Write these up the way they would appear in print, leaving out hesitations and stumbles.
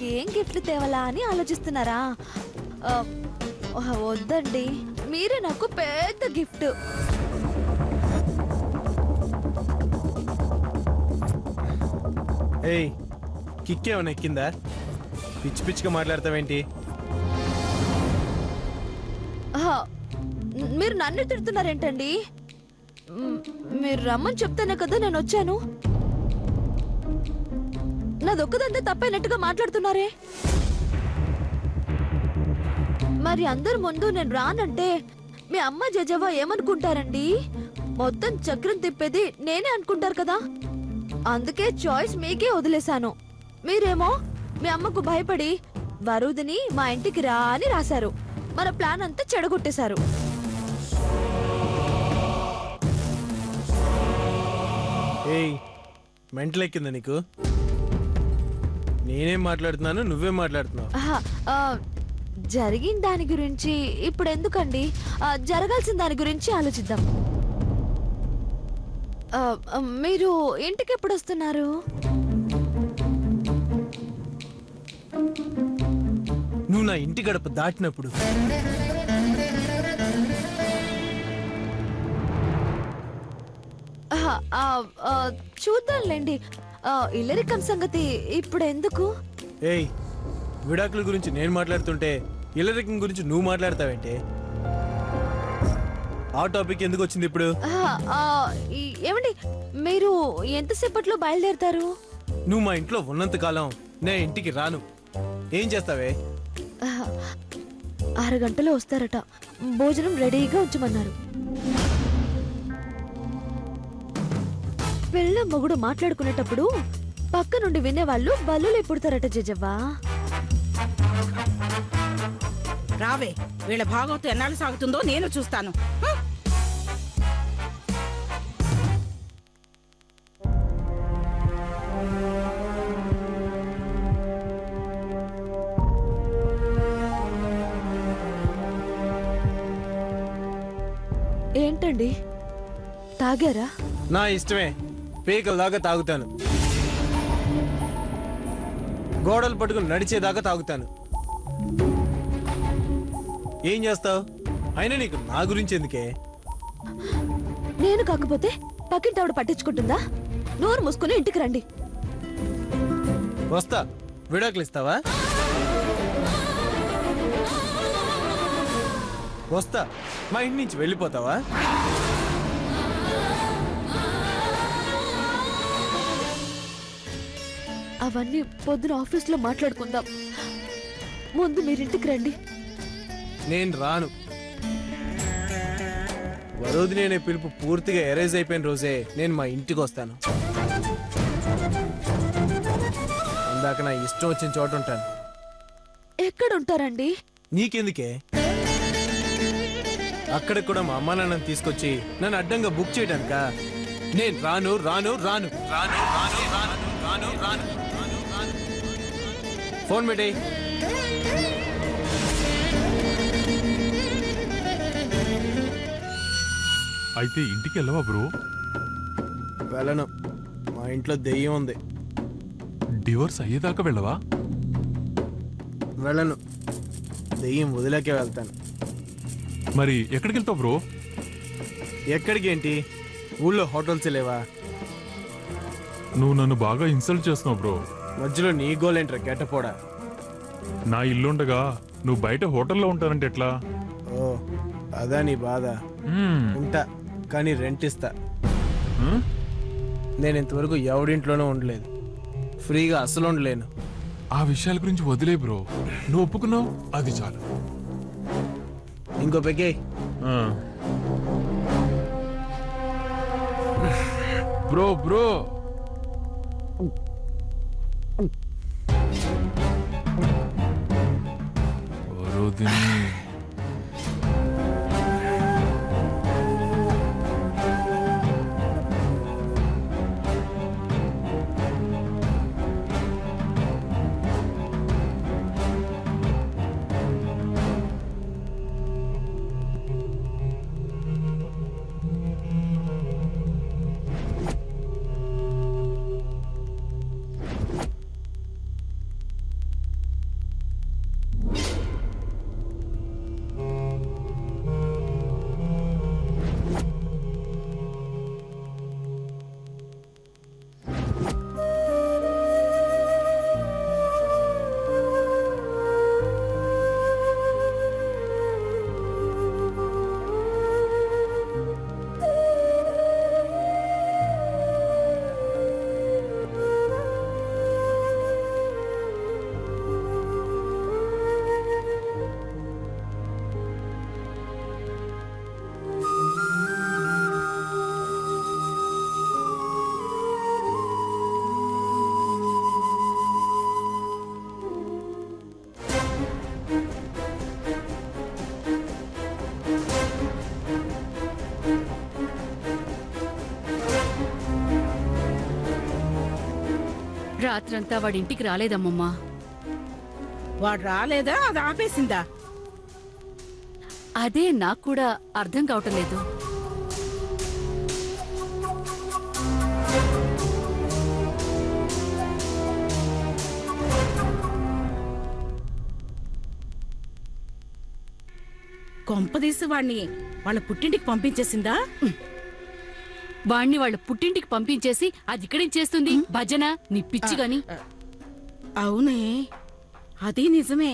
మీకేం గిఫ్ట్ తేవాలా అని ఆలోచిస్తున్నారా? వద్దండి, మీరే నాకు పెద్ద గిఫ్ట్. ఏయ్, కిక్కేమన్నా ఎక్కిందా? పిచ్చి పిచ్చిగా మాట్లాడతావేంటి? మీరు నన్ను తిడుతున్నారేంటండి? మీరు రమ్మని చెప్తేనే కదా నేను వచ్చాను. నాదొక్కదంతా తప్పైనట్టుగా మాట్లాడుతున్నారే. మరి అందరి ముందు నేను రానంటే మీ అమ్మ జజవా ఏమనుకుంటారండి? మొత్తం చక్రం తిప్పేది నేనే అనుకుంటారు కదా. అందుకే చాయిస్ మీకే వదిలేశాను. మీరేమో మీ అమ్మకు భయపడి వరుదిని మా ఇంటికి రా అని రాశారు. మన ప్లాన్ అంతా చెడగొట్టేశారు. ఏయ్, మెంటల్ ఎక్కిందా నీకు? నేనేం మాట్లాడుతున్నాను, నువ్వేం మాట్లాడుతున్నావు? జరిగిన దాని గురించి ఇప్పుడు ఎందుకండి? జరగాల్సిన దాని గురించి ఆలోచిద్దాం. మీరు ఇంటికి ఎప్పుడు వస్తున్నారు? నువ్వు నా ఇంటి గడప దాటినప్పుడు. చూద్దాంలేండి. ఇల్లరికం సంగతి ఇప్పుడు ఎందుకు? ఏయ్, విడాకుల గురించి నేను మాట్లాడుతుంటే ఇల్లరికం గురించి నువ్వు మాట్లాడతావేంటి? ఆ టాపిక్ ఎందుకు వచ్చింది ఇప్పుడు? ఏమండి, మీరు ఎంతసేపట్లో బయలుదేరుతారు? నువ్వు మా ఇంట్లో ఉన్నంత కాలం నేను ఇంటికి రాను. ఏం చేస్తావే? 6 గంటలో వస్తారట. భోజనం రెడీగా ఉంచమన్నారు. పెళ్ళ మొగుడు మాట్లాడుకునేటప్పుడు పక్క నుండి వినేవాళ్ళు బల్లులే పుడతారట జజవ్వా. రావే, వీళ్ళ భాగవతం ఎన్నాళ్ళు సాగుతుందో నేను చూస్తాను. ఏంటండి, తాగారా? నా ఇష్టమే, పీకలదాకా తాగుతాను. గోడలు పట్టుకుని నడిచేదాకా తాగుతాను. ఏం చేస్తావు? అయినా నీకు నా గురించి ఎందుకే? నేను కాకపోతే పక్కింటావిడ పట్టించుకుంటుందా? నోరు మూసుకుని ఇంటికి రండి. వస్తా. విడాకులు ఇస్తావా? వస్తా. మా ఇంటి నుంచి వెళ్ళిపోతావా? అవన్నీ పొద్దున ఆఫీస్లో మాట్లాడుకుందాం. ముందు మీరింటికి రండి. నేను రాను. వరోధిని అనే పిలుపు పూర్తిగా ఎరేజ్ అయిపోయిన రోజే నేను మా ఇంటికి వస్తాను. అందాక నా ఇష్టం వచ్చిన చోట ఉంటాను. ఎక్కడుంటారండి? నీకెందుకే? అక్కడికి కూడా మా అమ్మా నాన్నని తీసుకొచ్చి నన్ను అడ్డంగా బుక్ చేయడానిక? నేను రాను రాను రాను రాను రాను రాను రాను రాను. ఫోన్ పెట్టే. అయితే ఇంటికి వెళ్ళవా బ్రో? వెళ్ళను. మా ఇంట్లో దెయ్యం ఉంది. డివోర్స్ అయ్యేదాకా వెళ్ళవా? వెళ్ళను. దెయ్యం వదిలేకే వెళ్తాను. మరి ఎక్కడికి వెళ్తావు బ్రో? ఎక్కడికి ఏంటి? ఊళ్ళో హోటల్స్ లేవా? నువ్వు నన్ను బాగా ఇన్సల్ట్ చేస్తున్నావు బ్రో. మధ్యలో నీ గోలేంట్రా గెట్టపోడా. నా ఇల్లుండగా నువ్వు బయట హోటల్లో ఉంటానంటే ఎట్లా? ఓ, అదా నీ బాధ. ఉంటా, కానీ రెంట్ ఇస్తా. నేను ఇంతవరకు ఎవడింట్లోనూ ఉండలేదు. ఫ్రీగా అసలు ఉండలేను. ఆ విషయాల గురించి వదిలే బ్రో. నువ్వు ఒప్పుకున్నావు, అది చాలు. ఇంకో పెకే. Bro bro Varuthini. రాత్రంతా వాడింటికి రాలేదమ్మమ్మా. వాడు రాలేదా, అది ఆపేసిందా? అదే నాకు కూడా అర్థం కావటం లేదు. కొంపదీసి వాణ్ణి వాళ్ళ పుట్టింటికి పంపించేసిందా? వాణ్ణి వాళ్ళ పుట్టింటికి పంపించేసి అది ఇక్కడేం చేస్తుంది? భజన నీ పిచ్చి గాని. అవునే, అది నిజమే.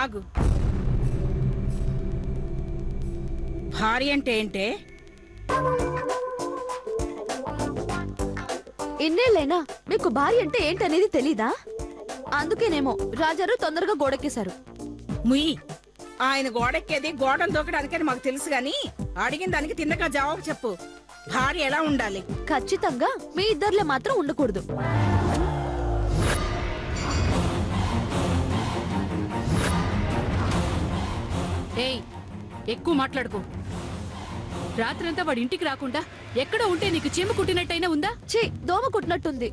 ఆగు. భార్య అంటే ఏంటే? ఇన్నేళ్ళైనా మీకు భార్య అంటే ఏంటనేది తెలీదా? అందుకేనేమో రాజారు తొందరగా గోడెక్కేశారు. ముయ్యి. ఆయన గోడెక్కేది గోడను దూకడానికని మాకు తెలుసు గాని అడిగిన దానికి తిన్నగా జవాబు చెప్పు. భార్య ఎలా ఉండాలి? ఖచ్చితంగా మీ ఇద్దర్లే మాత్రం ఉండకూడదు. ఏయ్, ఎక్కువ మాట్లాడుకో. రాత్రంతా వాడి ఇంటికి రాకుండా ఎక్కడో ఉంటే నీకు చీమ కుట్టినట్టయినా ఉందా? ఛీ, దోమ కుట్టినట్టుంది.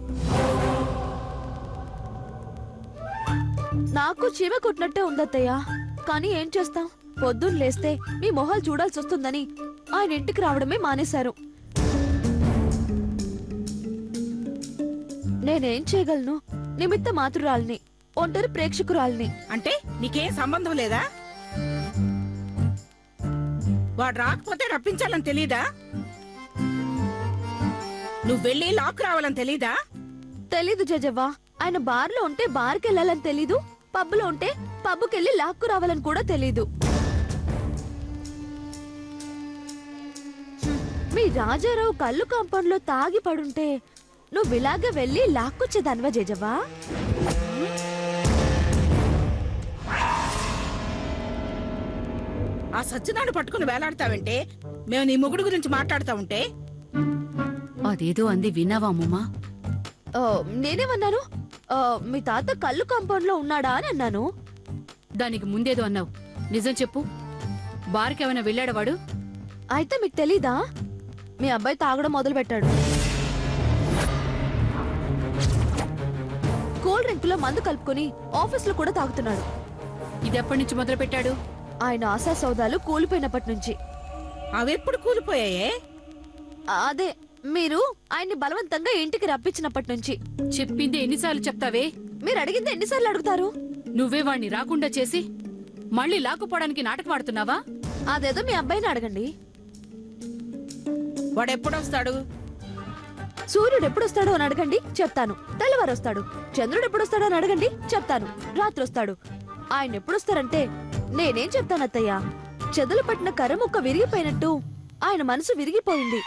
నాకు చీమ కుట్టినట్టే ఉందత్తయ్యా. కానీ ఏం చేస్తాం, పొద్దున్న లేస్తే మీ మొహాలు చూడాల్సి వస్తుందని ఆయన ఇంటికి రావడమే మానేశారు. నేనేం చేయగలను? నిమిత్త మాతృరాల్ని, ఒంటరి ప్రేక్షకురాల్ని. అంటే నీకేం సంబంధం లేదా? వాడు రాకపోతే రప్పించాలని తెలీదా? నువ్వు వెళ్ళి లాక్ రావాలని తెలీదా? తెలీదు జజవ్వా. ఆయన బార్లో ఉంటే బార్కి వెళ్ళాలని తెలీదు, పబ్లో ఉంటే పబ్కెళ్ళి లాక్కు రావాలని కూడా తెలీదు. మీ రాజారావు కళ్ళు కాంపౌండ్ లో తాగి పడుంటే నువ్వు ఇలాగే వెళ్ళి లాక్కొచ్చేదానివా జజవ్వా? ఆ సత్యనాడు పట్టుకుని వేలాడతావంటే, మేము నీ మొగుడు గురించి మాట్లాడుతా ఉంటే. అదేదో అంది విన్నావా అమ్మమ్మా? నేనేమన్నాను? మీ తాత కళ్ళు కాంపౌండ్ లో ఉన్నాడా అని అన్నాను. దానికి ముందేదో అన్నావు. నిజం చెప్పు, బార్కేమైనా వెళ్ళాడా వాడు? అయితే మీకు తెలీదా? మీ అబ్బాయి తాగడం మొదలు పెట్టాడు. కూల్ డ్రింక్ లో మందు కలుపుకొని ఆఫీస్ లో కూడా తాగుతున్నాడు. ఇది ఎప్పటి నుంచి మొదలు పెట్టాడు? ఆయన ఆశా సౌదాలు కూలిపోయినప్పటి నుంచి. అవెప్పుడు కూలిపోయాయే? అదే, మీరు ఆయన్ని బలవంతంగా ఇంటికి రప్పించినప్పటి నుంచి. చెప్పింది ఎన్నిసార్లు చెప్తావే? మీరు అడిగింది ఎన్నిసార్లు అడుగుతారు? నువ్వే వాణ్ణి రాకుండా చేసి మళ్ళీ లాక్కుపోవడానికి నాటకం ఆడుతున్నావా? అదేదో మీ అబ్బాయిని అడగండి. వాడు ఎప్పుడొస్తాడు? సూర్యుడు ఎప్పుడొస్తాడో అని అడగండి, చెప్తాను. తెల్లవారు వస్తాడు. చంద్రుడు ఎప్పుడొస్తాడో అని అడగండి, చెప్తాను. రాత్రి వస్తాడు. ఆయన ఎప్పుడొస్తారంటే నేనేం చెప్తాను అత్తయ్య? చెదలు పట్టిన కర్ర ముక్క విరిగిపోయినట్టు ఆయన మనసు విరిగిపోయింది.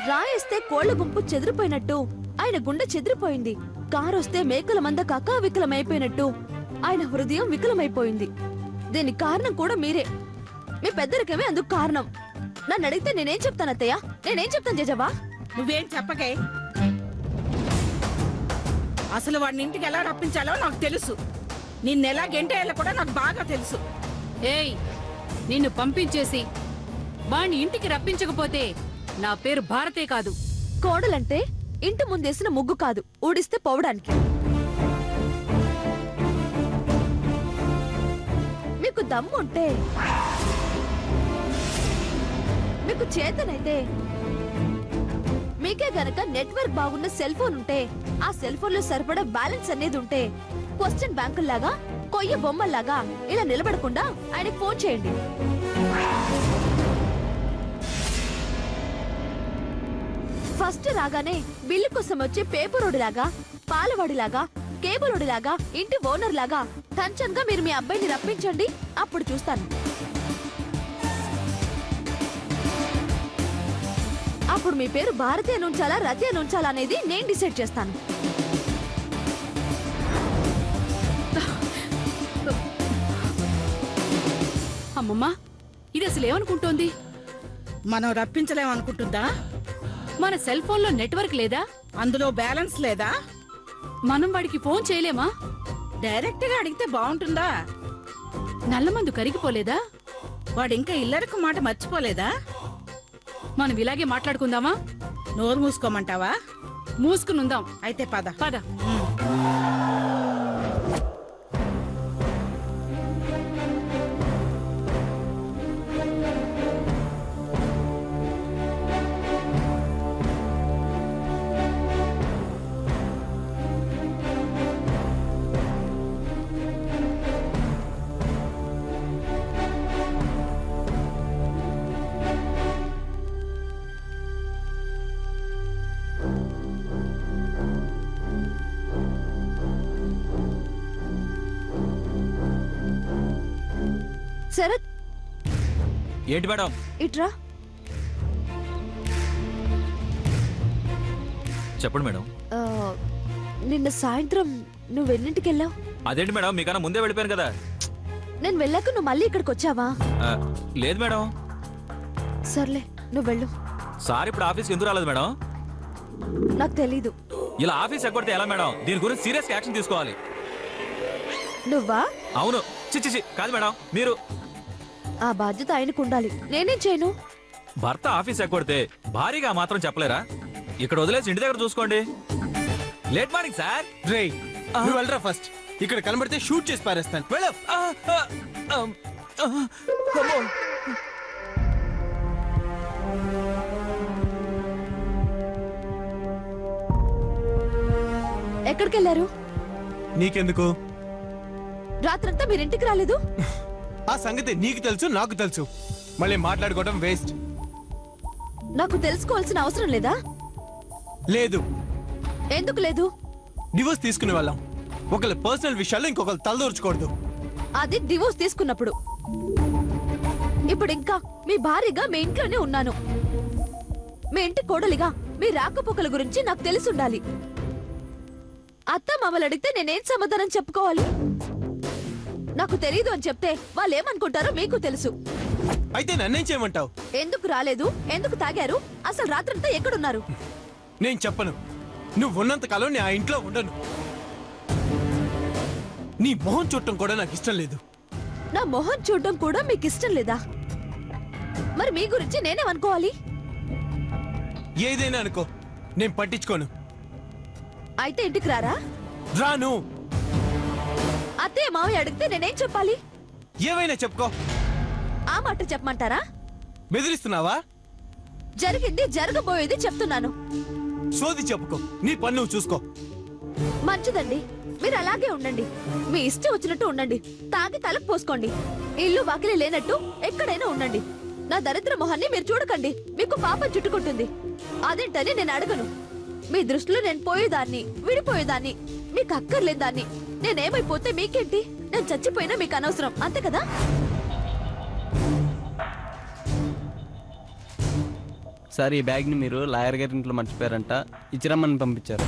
రాయేస్తే కోళ్ల గుంపు చెదిరిపోయినట్టు ఆయన గుండె చెదిరిపోయింది. కారొస్తే మేకల మంద కకా వికలమైపోయినట్టు ఆయన హృదయం వికలమైపోయింది. దీనికి కారణం కూడా మీరే. మీ పెద్దరికమే అందుకు కారణం. నన్ను అడిగితే నేనేం చెప్తాను అత్తయ్య? నేనేం చెప్తాను జజవా? నువ్వేం చెప్పకే. అసలు వాడిని ఇంటికి ఎలా రప్పించాలో నాకు తెలుసు. నిన్నెలా గెంటేయాలో కూడా నాకు బాగా తెలుసు. ఏయ్, నిన్ను పంపించేసి వాణ్ణి ఇంటికి రప్పించకపోతే నా పేరు భారతే కాదు. కోడలంటే ఇంటి ముందేసిన ముగ్గు కాదు, ఊడిస్తే పోవడానికి. మీకు దమ్ముంటే, మీకు చేతనైతే, మీకే గనక నెట్వర్క్ బాగున్న సెల్ ఫోన్ ఉంటే, ఆ సెల్ ఫోన్ లో సరిపడా బ్యాలెన్స్ అనేది ఉంటే, క్వశ్చన్ బ్యాంకుల్లాగా, కొయ్య బొమ్మల్లాగా ఇలా నిలబడకుండా ఆయనకు ఫోన్ చేయండి. ఫస్ట్ రాగానే బిల్లు కోసం వచ్చే పేపరోడిలాగా, పాలవాడిలాగా, కేబులోడిలాగా, ఇంటి ఓనర్ లాగా టెన్షన్ గా మీరు మీ అబ్బాయిని రప్పించండి. అప్పుడు చూస్తాను. అప్పుడు మీ పేరు భారతి అని ఉంచాలా, రతి అని ఉంచాలా అనేది నేను డిసైడ్ చేస్తాను. అమ్మమ్మా, ఇది అసలు ఏమనుకుంటోంది? మనం రప్పించలేమనుకుంటుందా? మన సెల్ ఫోన్ లో నెట్వర్క్ లేదా? అందులో బ్యాలెన్స్ లేదా? మనం వాడికి ఫోన్ చేయలేమా? డైరెక్ట్ గా అడిగితే బాగుంటుందా? నల్లమందు కరిగిపోలేదా? వాడు ఇంకా ఇల్లరకు మాట మర్చిపోలేదా? మనం ఇలాగే మాట్లాడుకుందామా? నోరు మూసుకోమంటావా? మూసుకునుందాం. అయితే పద. పద. శరత్, ఏంటి మేడం? ఇట్రా. చెప్పండి మేడం. ఆ, నిన్న సాయంత్రం నువ్వు ఎన్నింటికి వెళ్ళావు? అదేంటి మేడం, మీకన్నా ముందే వెళ్ళిపోయాను కదా. నేను వెళ్ళాక నువ్వు మళ్ళీ ఇక్కడికి వచ్చావా? ఆ, లేదు మేడం. సర్లే, నువ్వు వెళ్ళు. సార్ ఇప్పుడు ఆఫీస్కి ఎందుకు రాలేదు మేడం? నాకు తెలీదు. ఇలా ఆఫీస్ ఎగ్గొడితే ఎలా మేడం? దీని గురించి సీరియస్ యాక్షన్ తీసుకోవాలి. నువ్వా? అవును. చిచ్చి కాదు మేడం, మీరు. ఆ బాధ్యత ఆయనకు ఉండాలి, నేనేం చేయను. భర్త ఆఫీస్ ఎగ్గొడితే భారీగా మాత్రం చెప్పలేరా? ఇక్కడ వదిలేసి ఇంటి దగ్గర చూసుకోండి. Late morning sir. రేయ్, నువ్వు వెళ్ళరా ఫస్ట్. ఇక్కడ కనబడితే షూట్ చేసి పారేస్తాను. వెళ్ళ. అమ్మో. ఎక్కడికి వెళ్ళారు? నీకెందుకు? రాత్రంతా మీరింటికి రాలేదు. ఆ సంగతి నీకు తెలుసు, నాకు తెలుసు. మళ్ళీ మాట్లాడుకోవడం వేస్ట్. నాకు తెలుసుకోవాల్సిన అవసరం లేదా? లేదు. ఎందుకు లేదు? డివోర్స్ తీసుకునే వాళ్ళం. ఒకళ్ళ పర్సనల్ విషయాల్లో ఇంకొకరు తలదూర్చకూడదు. అది డివోర్స్ తీసుకున్నప్పుడు. ఇప్పుడు ఇంకా మీ భార్యగా మీ ఇంట్లోనే ఉన్నాను. మీ ఇంటి కోడలిగా మీ రాకపోకల గురించి నాకు తెలిసి ఉండాలి. అత్త మామలు అడిగితే నేనేం సమాధానం చెప్పుకోవాలి? నాకు తెలీదు అని చెప్తే వాళ్ళు ఏమనుకుంటారో మీకు తెలుసు. అయితే నన్నేం చేయమంటావు? ఎందుకు రాలేదు, ఎందుకు తాగారు, అసలు రాత్రంతా ఎక్కడున్నారు? నేను చెప్పను. నువ్వు ఉన్నంత కాలం నేను ఆ ఇంట్లో ఉండను. నీ మొహం చూడటం కూడా నాకు ఇష్టం లేదు. నా మొహం చూడడం కూడా మీకు ఇష్టం లేదా? మరి మీ గురించి నేనేమనుకోవాలి? ఏదైనా అనుకో, నేను పట్టించుకోను. అయితే ఇంటికి రారా? రాను. అత్తయ్య మావయ్య అడిగితే నేనేం చెప్పాలి? ఏవైనా చెప్పుకో. ఆ మాట చెప్పమంటారా? బెదిరిస్తున్నావా? జరిగింది జరగబోయేది చెప్తున్నాను. సోది చెప్పుకో. నీ పని నువ్వు చూసుకో. మంచిదండి, మీరు అలాగే ఉండండి. మీ ఇష్టం వచ్చినట్టు ఉండండి. తాగి తలకు పోసుకోండి. ఇల్లు వాకిలి లేనట్టు ఎక్కడైనా ఉండండి. నా దరిద్ర మొహాన్ని మీరు చూడకండి. మీకు పాపం చుట్టుకుంటుంది. అదేంటని నేను అడగను. మీ దృష్టిలో నేను పోయేదాన్ని, విడిపోయేదాన్ని, మీకు అక్కర్లేదాన్ని. నేనేమైపోతే మీకేంటి? నేను చచ్చిపోయినా మీకు అనవసరం, అంతే కదా? సార్, ఈ బ్యాగ్ని మీరు లాయర్ గారి ఇంట్లో మర్చిపోయారంట. ఇచ్చిరమ్మని పంపించారు.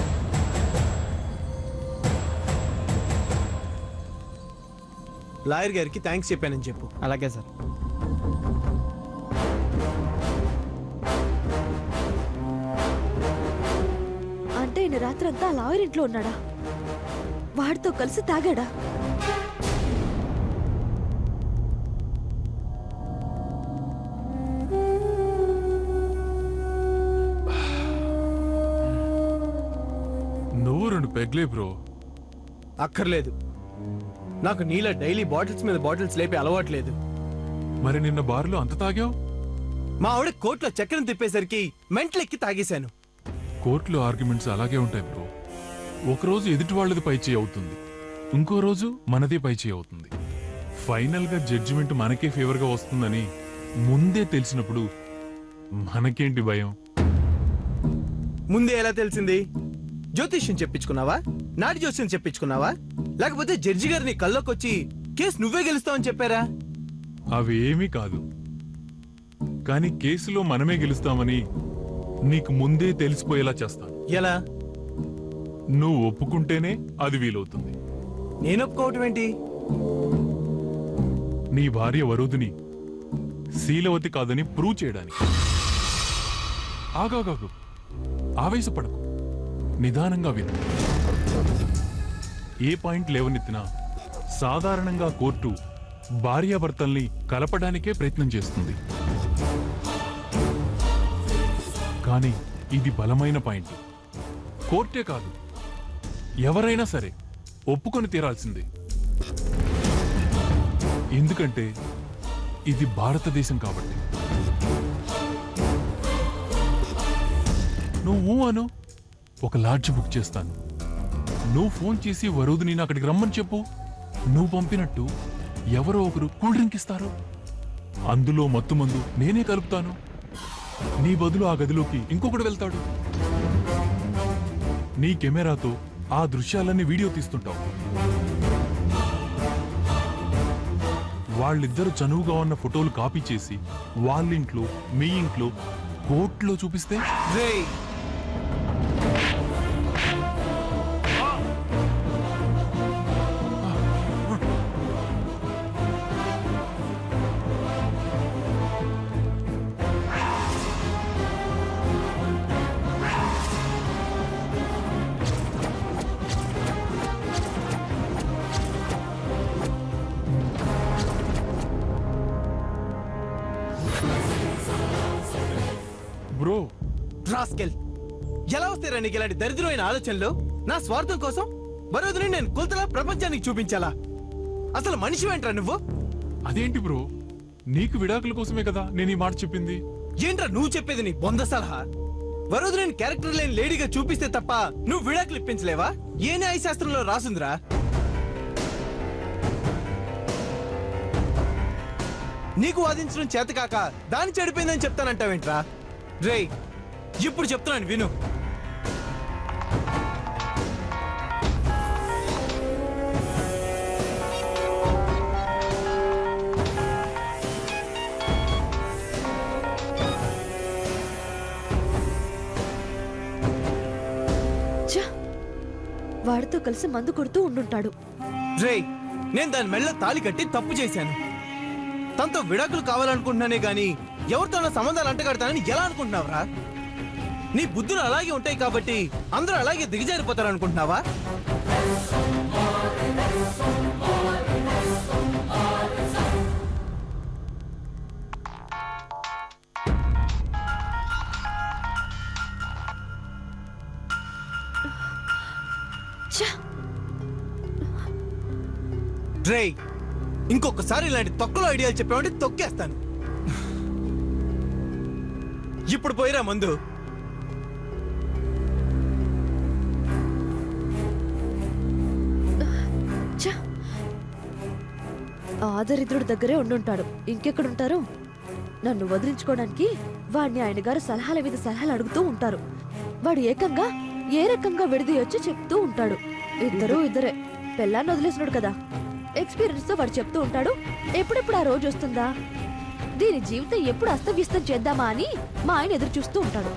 లాయర్ గారికి థ్యాంక్స్ చెప్పానని చెప్పు. అలాగే సార్. అంటే ఈయన రాత్రంతా లాయర్ ఇంట్లో ఉన్నాడా? వాడితో కలిసి తాగాడా? నువ్వు 2 పెగ్లే బ్రో. అక్కర్లేదు. నాకు నీళ్ళ డైలీ బాటిల్స్ మీద బాటిల్స్ లేపి అలవాట్లేదు. మరి నిన్న బారులో అంత తాగావు? మా ఆవిడ కోర్టులో చక్రం తిప్పేసరికి మెంటలెక్కి తాగేశాను. కోర్టులో ఆర్గ్యుమెంట్స్ అలాగే ఉంటాయి బ్రో. ఒకరోజు ఎదుటి వాళ్ళది పైచేయి అవుతుంది, ఇంకో రోజు మనదే పైచేయి అవుతుంది. ఫైనల్ గా జడ్జిమెంట్ మనకే ఫేవర్ గా వస్తుందని ముందే తెలిసినప్పుడు మనకేంటి భయం? ముందే ఎలా తెలిసింది? జ్యోతిష్యం చెప్పించుకున్నావా? నాటి జ్యోతిష్యం చెప్పించుకున్నావా? లేకపోతే జడ్జి గారిని కల్లోకొచ్చి కేసు నువ్వే గెలుస్తావని చెప్పారా? అవి ఏమీ కాదు, కానీ కేసులో మనమే గెలుస్తామని నీకు ముందే తెలిసిపోయేలా చేస్తాను. ఎలా? నువ్వు ఒప్పుకుంటేనే అది వీలవుతుంది. నేను ఒప్పుకోవటం ఏంటి? నీ భార్య వరుదిని శీలవతి కాదని ప్రూవ్ చేయడానికి. ఆగాగాగు, ఆవేశపడకు, నిదానంగా విను. ఏ పాయింట్ లేవనెత్తినా సాధారణంగా కోర్టు భార్యాభర్తల్ని కలపడానికే ప్రయత్నం చేస్తుంది. కానీ ఇది బలమైన పాయింట్. కోర్టే కాదు, ఎవరైనా సరే ఒప్పుకొని తీరాల్సిందే. ఎందుకంటే ఇది భారతదేశం కాబట్టి. నువ్వు అను, ఒక లాడ్జ్ బుక్ చేస్తాను. నువ్వు ఫోన్ చేసి వరుదిని అక్కడికి రమ్మని చెప్పు. నువ్వు పంపినట్టు ఎవరో ఒకరు కూల్ డ్రింక్ ఇస్తారు. అందులో మత్తుమందు నేనే కలుపుతాను. నీ బదులు ఆ గదిలోకి ఇంకొకడు వెళ్తాడు. నీ కెమెరాతో ఆ దృశ్యాలన్నీ వీడియో తీస్తుంటావు. వాళ్ళిద్దరు చనువుగా ఉన్న ఫోటోలు కాపీ చేసి వాళ్ళింట్లో, మీ ఇంట్లో, కోర్టులో చూపిస్తే రేయ్, బ్రో, రాస్కెల్, ఎలా వస్తారా నీకు ఇలాంటి దరిద్రమైన ఆలోచనలు? నా స్వార్థం కోసం వరోధిని నేను కొలతలా ప్రపంచానికి చూపించాలా? అసలు మనిషి ఏంట్రా నువ్వు? అదేంటి బ్రో, నీకు విడాకుల కోసమే కదా నేను ఈ మాట చెప్పింది. ఏంట్రా నువ్వు చెప్పేది నీ బొంద సలహా? వరోధిని క్యారెక్టర్ లేని లేడీగా చూపిస్తే తప్ప నువ్వు విడాకులు ఇప్పించలేవా? ఏ న్యాయ శాస్త్రంలో రాసుందిరా? నీకు వాదించడం చేతకాక దాన్ని చెడిపోయిందని చెప్తానంటావేంట్రా? రేయ్, ఇప్పుడు చెప్తున్నాను విను. ఛ! వాడితో కలిసి మందు కొడుతూ ఉండుంటాడు. రేయ్, నేను దాని మెళ్ళ తాళి కట్టి తప్పు చేశాను. తనతో విడాకులు కావాలనుకుంటున్నానే గాని ఎవరితోనో సంబంధాలు అంటగడతానని ఎలా అనుకుంటున్నావురా? నీ బుద్ధులు అలాగే ఉంటాయి కాబట్టి అందరూ అలాగే దిగజారిపోతారనుకుంటున్నావా? ఛ! రేయ్, ఇంకొకసారి ఇలాంటి తొక్కలో ఐడియాలు చెప్పామంటే తొక్కేస్తాను. ఇప్పుడు పోయిరా మందు. ఛ! ఆ దరిద్రుడి దగ్గరే ఉండుంటాడు. ఇంకెక్కడుంటారు? నన్ను వదిలించుకోవడానికి వాడిని ఆయన గారు సలహాల మీద సలహాలు అడుగుతూ ఉంటారు. వాడు ఏకంగా ఏ రకంగా విడదీయొచ్చో చెప్తూ ఉంటాడు. ఇద్దరే పెళ్ళాన్ని వదిలేసినాడు కదా. ఎక్స్పీరియన్స్ తో వాడు చెప్తూ ఉంటాడు, ఎప్పుడెప్పుడు ఆ రోజు వస్తుందా, దీని జీవితం ఎప్పుడు అస్తవ్యస్తం చేద్దామా అని మా ఆయన ఎదురు చూస్తూ ఉంటాడు.